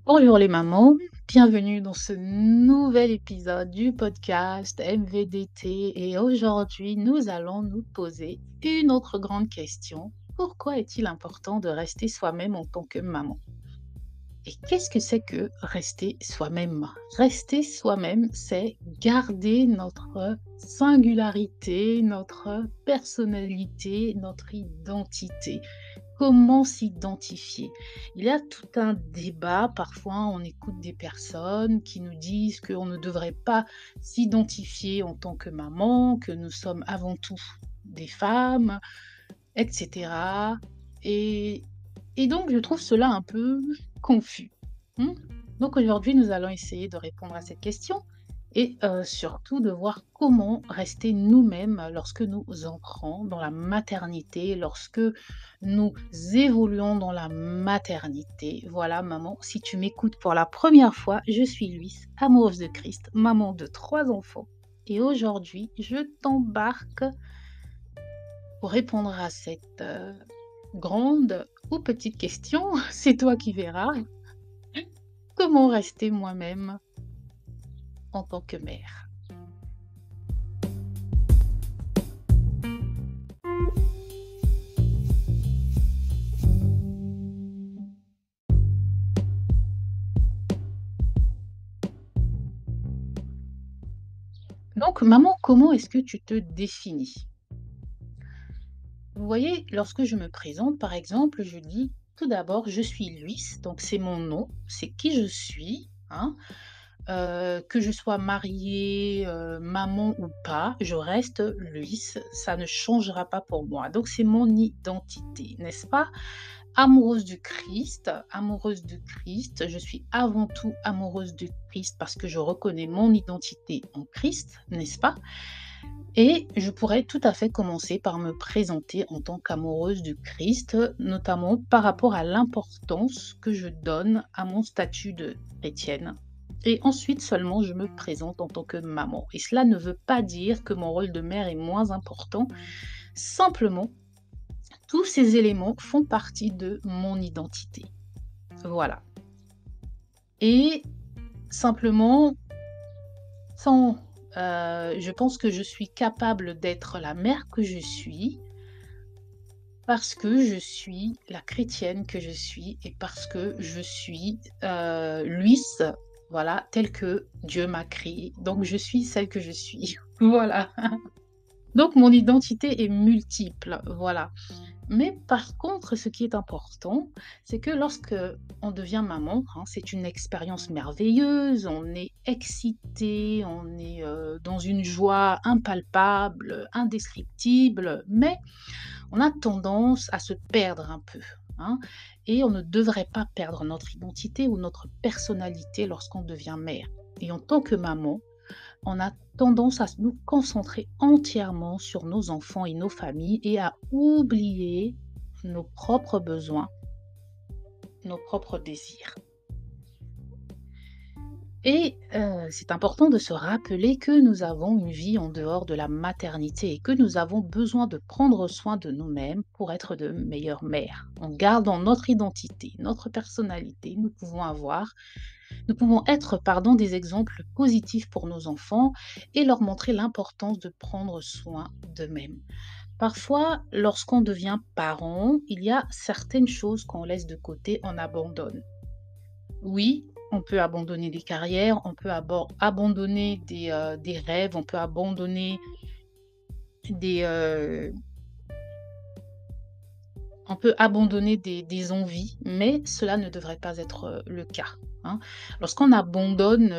Bonjour les mamans, bienvenue dans ce nouvel épisode du podcast MVDT et aujourd'hui nous allons nous poser une autre grande question. Pourquoi est-il important de rester soi-même en tant que maman? Et qu'est-ce que c'est que rester soi-même? Rester soi-même, c'est garder notre singularité, notre personnalité, notre identité. Comment s'identifier? Il y a tout un débat, parfois on écoute des personnes qui nous disent qu'on ne devrait pas s'identifier en tant que maman, que nous sommes avant tout des femmes, etc. Et, et donc je trouve cela un peu confus. Hmm. Donc aujourd'hui nous allons essayer de répondre à cette question et surtout de voir comment rester nous-mêmes lorsque nous entrons dans la maternité, lorsque nous évoluons dans la maternité. Voilà, maman, si tu m'écoutes pour la première fois, je suis Luis, amoureuse de Christ, maman de 3 enfants. Et aujourd'hui, je t'embarque pour répondre à cette grande ou petite question, c'est toi qui verras. Comment rester moi-même en tant que mère? Donc, maman, comment est-ce que tu te définis? Vous voyez, lorsque je me présente, par exemple, je dis tout d'abord, je suis Luis, donc c'est mon nom, c'est qui je suis, hein. Que je sois mariée, maman ou pas, je reste Luis, ça ne changera pas pour moi. Donc c'est mon identité, n'est-ce pas? Amoureuse du Christ, je suis avant tout amoureuse du Christ parce que je reconnais mon identité en Christ, n'est-ce pas? Et je pourrais tout à fait commencer par me présenter en tant qu'amoureuse du Christ, notamment par rapport à l'importance que je donne à mon statut de chrétienne. Et ensuite seulement, je me présente en tant que maman. Et cela ne veut pas dire que mon rôle de mère est moins important. Simplement, tous ces éléments font partie de mon identité. Voilà. Et simplement, sans, je pense que je suis capable d'être la mère que je suis parce que je suis la chrétienne que je suis et parce que je suis, Luis, voilà, telle que Dieu m'a créée. Donc je suis celle que je suis. Voilà. Donc mon identité est multiple, voilà. Mais par contre, ce qui est important, c'est que lorsque on devient maman, hein, c'est une expérience merveilleuse, on est excité, on est, dans une joie impalpable, indescriptible, mais on a tendance à se perdre un peu, hein, et on ne devrait pas perdre notre identité ou notre personnalité lorsqu'on devient mère. Et en tant que maman, on a tendance à nous concentrer entièrement sur nos enfants et nos familles et à oublier nos propres besoins, nos propres désirs. Et c'est important de se rappeler que nous avons une vie en dehors de la maternité et que nous avons besoin de prendre soin de nous-mêmes pour être de meilleures mères. En gardant notre identité, notre personnalité, nous pouvons être, pardon, des exemples positifs pour nos enfants et leur montrer l'importance de prendre soin d'eux-mêmes. Parfois, lorsqu'on devient parent, il y a certaines choses qu'on laisse de côté, on abandonne. Oui, on peut abandonner des carrières, on peut abandonner des rêves, on peut abandonner des, des envies, mais cela ne devrait pas être, le cas, hein. Lorsqu'on abandonne,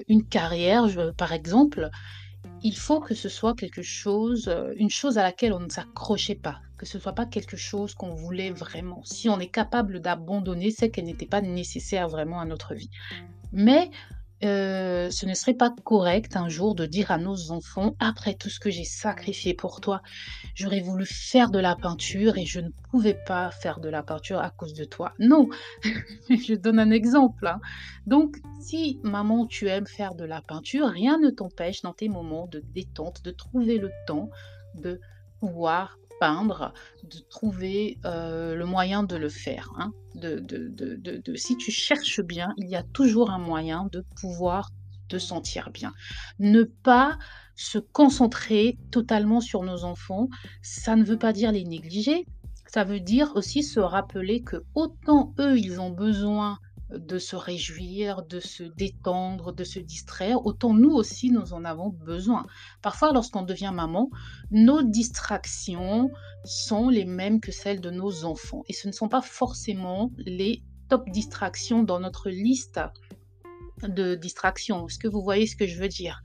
une carrière, par exemple, il faut que ce soit quelque chose, une chose à laquelle on ne s'accrochait pas, que ce soit pas quelque chose qu'on voulait vraiment. Si on est capable d'abandonner, c'est qu'elle n'était pas nécessaire vraiment à notre vie. Mais, ce ne serait pas correct un jour de dire à nos enfants: «Après tout ce que j'ai sacrifié pour toi, j'aurais voulu faire de la peinture et je ne pouvais pas faire de la peinture à cause de toi». Non! Je donne un exemple, hein. Donc si maman, tu aimes faire de la peinture, rien ne t'empêche dans tes moments de détente, de trouver le temps de pouvoir peindre, de trouver, le moyen de le faire, hein. Si tu cherches bien, il y a toujours un moyen de pouvoir te sentir bien. Ne pas se concentrer totalement sur nos enfants, ça ne veut pas dire les négliger, ça veut dire aussi se rappeler que autant eux, ils ont besoin de se réjouir, de se détendre, de se distraire, autant nous aussi, nous en avons besoin. Parfois, lorsqu'on devient maman, nos distractions sont les mêmes que celles de nos enfants et ce ne sont pas forcément les top distractions dans notre liste de distractions. Est-ce que vous voyez ce que je veux dire?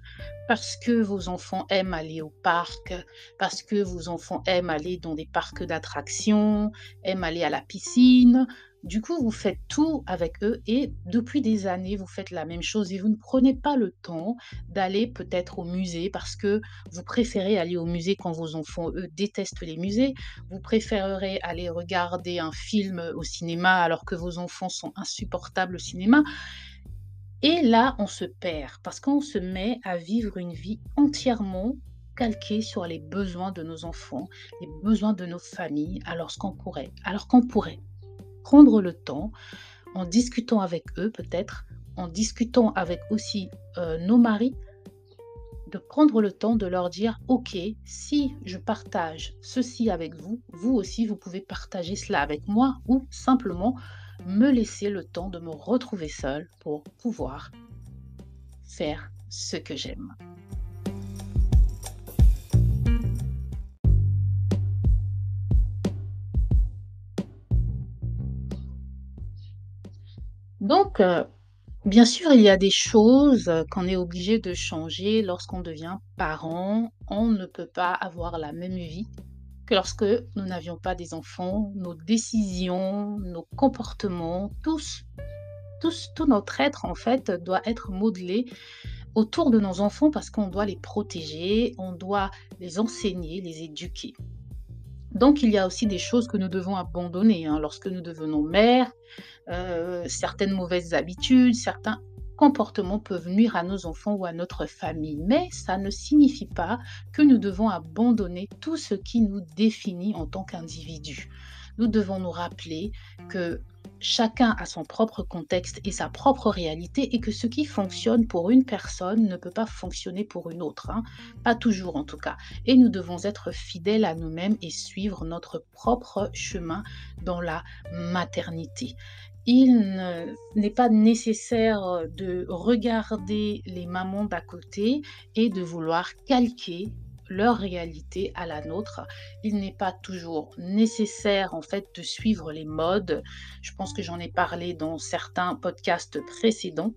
Parce que vos enfants aiment aller au parc, parce que vos enfants aiment aller dans des parcs d'attractions, aiment aller à la piscine. Du coup, vous faites tout avec eux et depuis des années, vous faites la même chose et vous ne prenez pas le temps d'aller peut-être au musée parce que vous préférez aller au musée quand vos enfants, eux, détestent les musées. Vous préférerez aller regarder un film au cinéma alors que vos enfants sont insupportables au cinéma. Et là, on se perd parce qu'on se met à vivre une vie entièrement calquée sur les besoins de nos enfants, les besoins de nos familles, alors qu'on pourrait prendre le temps, en discutant avec eux peut-être, en discutant avec aussi nos maris, de prendre le temps de leur dire, OK, si je partage ceci avec vous, vous aussi, vous pouvez partager cela avec moi ou simplement me laisser le temps de me retrouver seule pour pouvoir faire ce que j'aime. Donc, bien sûr, il y a des choses qu'on est obligé de changer lorsqu'on devient parent. On ne peut pas avoir la même vie que lorsque nous n'avions pas des enfants. Nos décisions, nos comportements, tout notre être, en fait, doit être modelé autour de nos enfants parce qu'on doit les protéger, on doit les enseigner, les éduquer. Donc il y a aussi des choses que nous devons abandonner, hein, lorsque nous devenons mères, certaines mauvaises habitudes, certains comportements peuvent nuire à nos enfants ou à notre famille. Mais ça ne signifie pas que nous devons abandonner tout ce qui nous définit en tant qu'individus. Nous devons nous rappeler que chacun a son propre contexte et sa propre réalité et que ce qui fonctionne pour une personne ne peut pas fonctionner pour une autre, hein. Pas toujours en tout cas. Et nous devons être fidèles à nous-mêmes et suivre notre propre chemin dans la maternité. N'est pas nécessaire de regarder les mamans d'à côté et de vouloir calquer leur réalité à la nôtre. Il n'est pas toujours nécessaire en fait de suivre les modes. Je pense que j'en ai parlé dans certains podcasts précédents.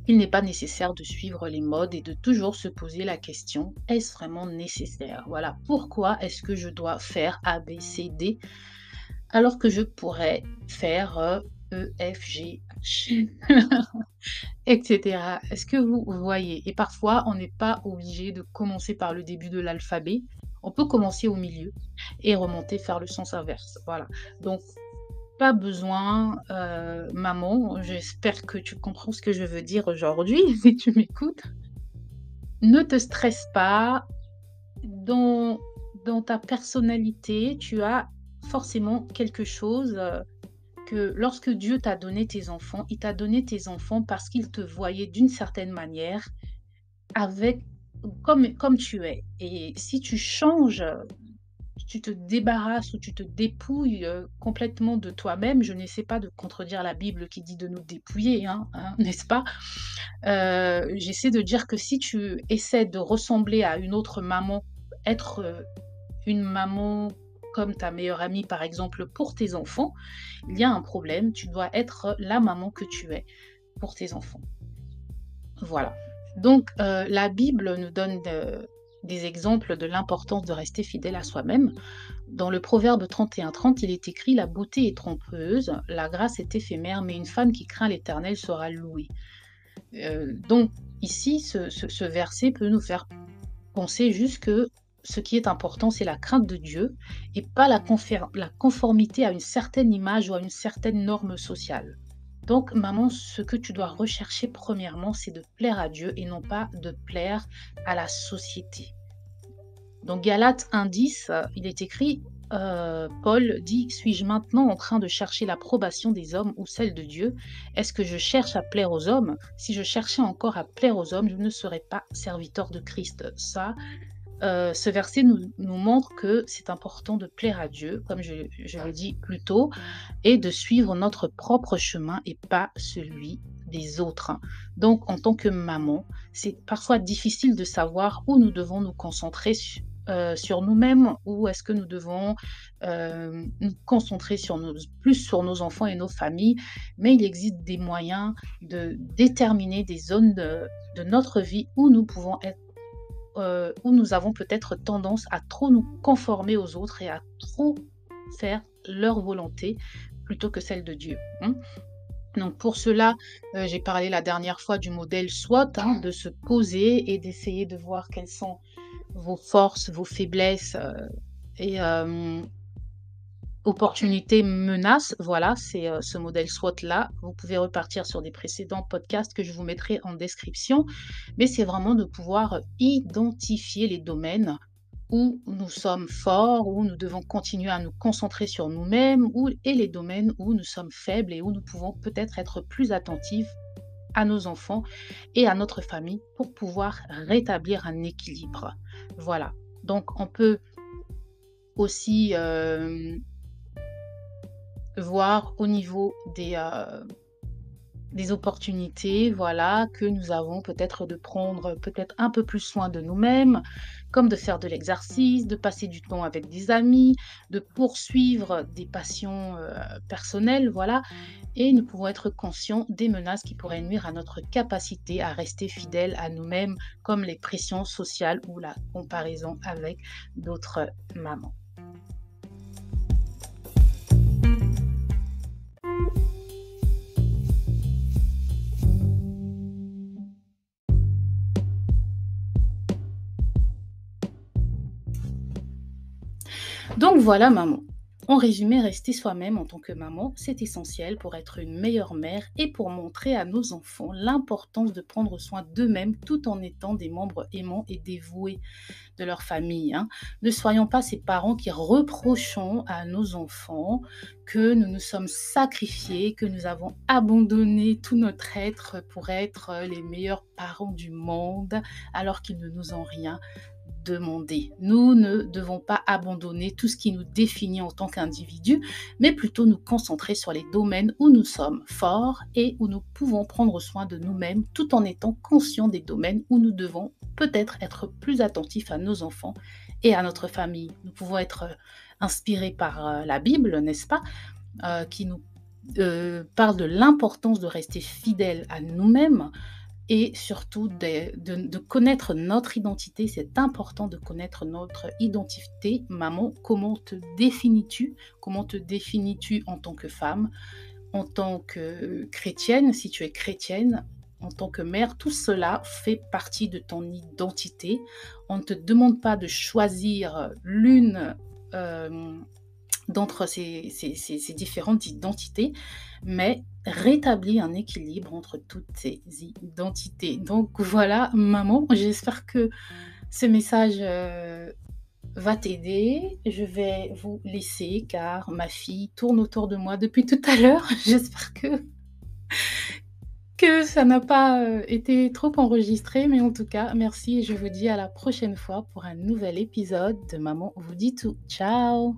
Il n'est pas nécessaire de suivre les modes et de toujours se poser la question, est-ce vraiment nécessaire? Voilà, pourquoi est-ce que je dois faire A, B, C, D alors que je pourrais faire E, F, G, H, et cetera. Est-ce que vous voyez? Et parfois, on n'est pas obligé de commencer par le début de l'alphabet. On peut commencer au milieu et remonter, faire le sens inverse. Voilà. Donc, pas besoin, maman, j'espère que tu comprends ce que je veux dire aujourd'hui, si tu m'écoutes. Ne te stresse pas. Dans ta personnalité, tu as forcément quelque chose, que lorsque Dieu t'a donné tes enfants, il t'a donné tes enfants parce qu'il te voyait d'une certaine manière avec comme tu es et si tu changes, tu te débarrasses ou tu te dépouilles, complètement de toi-même, je n'essaie pas de contredire la Bible qui dit de nous dépouiller, n'est-ce pas? J'essaie de dire que si tu essaies de ressembler à une autre maman, être, une maman comme ta meilleure amie, par exemple, pour tes enfants, il y a un problème. Tu dois être la maman que tu es pour tes enfants. Voilà. Donc, la Bible nous donne des exemples de l'importance de rester fidèle à soi-même. Dans le Proverbe 31:30, il est écrit: «La beauté est trompeuse, la grâce est éphémère, mais une femme qui craint l'Éternel sera louée». Donc ici, ce verset peut nous faire penser juste que ce qui est important, c'est la crainte de Dieu et pas la conformité à une certaine image ou à une certaine norme sociale. Donc, maman, ce que tu dois rechercher premièrement, c'est de plaire à Dieu et non pas de plaire à la société. Donc Galates 1:10, il est écrit, Paul dit: «Suis-je maintenant en train de chercher l'approbation des hommes ou celle de Dieu? Est-ce que je cherche à plaire aux hommes? Si je cherchais encore à plaire aux hommes, je ne serais pas serviteur de Christ». Ce verset nous montre que c'est important de plaire à Dieu, comme je l'ai dit plus tôt, et de suivre notre propre chemin et pas celui des autres. Donc, en tant que maman, c'est parfois difficile de savoir où nous devons nous concentrer sur nous-mêmes, ou est-ce que nous devons nous concentrer plus sur nos enfants et nos familles. Mais il existe des moyens de déterminer des zones de notre vie où nous pouvons être où nous avons peut-être tendance à trop nous conformer aux autres et à trop faire leur volonté plutôt que celle de Dieu, hein. Donc pour cela, j'ai parlé la dernière fois du modèle SWOT, hein, de se poser et d'essayer de voir quelles sont vos forces, vos faiblesses, et opportunités, menaces, voilà, c'est, ce modèle SWOT-là. Vous pouvez repartir sur des précédents podcasts que je vous mettrai en description, mais c'est vraiment de pouvoir identifier les domaines où nous sommes forts, où nous devons continuer à nous concentrer sur nous-mêmes, et les domaines où nous sommes faibles et où nous pouvons peut-être être plus attentifs à nos enfants et à notre famille pour pouvoir rétablir un équilibre. Voilà. Donc on peut aussi, voir au niveau des opportunités, voilà, que nous avons peut-être de prendre peut-être un peu plus soin de nous-mêmes, comme de faire de l'exercice, de passer du temps avec des amis, de poursuivre des passions, personnelles, voilà. Et nous pouvons être conscients des menaces qui pourraient nuire à notre capacité à rester fidèles à nous-mêmes, comme les pressions sociales ou la comparaison avec d'autres mamans. Donc voilà maman. En résumé, rester soi-même en tant que maman, c'est essentiel pour être une meilleure mère et pour montrer à nos enfants l'importance de prendre soin d'eux-mêmes tout en étant des membres aimants et dévoués de leur famille, hein. Ne soyons pas ces parents qui reprochons à nos enfants que nous nous sommes sacrifiés, que nous avons abandonné tout notre être pour être les meilleurs parents du monde, alors qu'ils ne nous ont rien demandé. Nous ne devons pas abandonner tout ce qui nous définit en tant qu'individu, mais plutôt nous concentrer sur les domaines où nous sommes forts et où nous pouvons prendre soin de nous-mêmes tout en étant conscients des domaines où nous devons peut-être être plus attentifs à nos enfants et à notre famille. Nous pouvons être inspirés par la Bible, n'est-ce pas, qui nous parle de l'importance de rester fidèles à nous-mêmes et surtout de connaître notre identité. C'est important de connaître notre identité. Maman, comment te définis-tu? Comment te définis-tu en tant que femme, en tant que chrétienne, si tu es chrétienne, en tant que mère? Tout cela fait partie de ton identité. On ne te demande pas de choisir l'une d'entre ces différentes identités, mais rétablir un équilibre entre toutes ces identités. Donc voilà, maman, j'espère que ce message va t'aider. Je vais vous laisser car ma fille tourne autour de moi depuis tout à l'heure. J'espère que ça n'a pas été trop enregistré, mais en tout cas, merci et je vous dis à la prochaine fois pour un nouvel épisode de Maman vous dit tout. Ciao!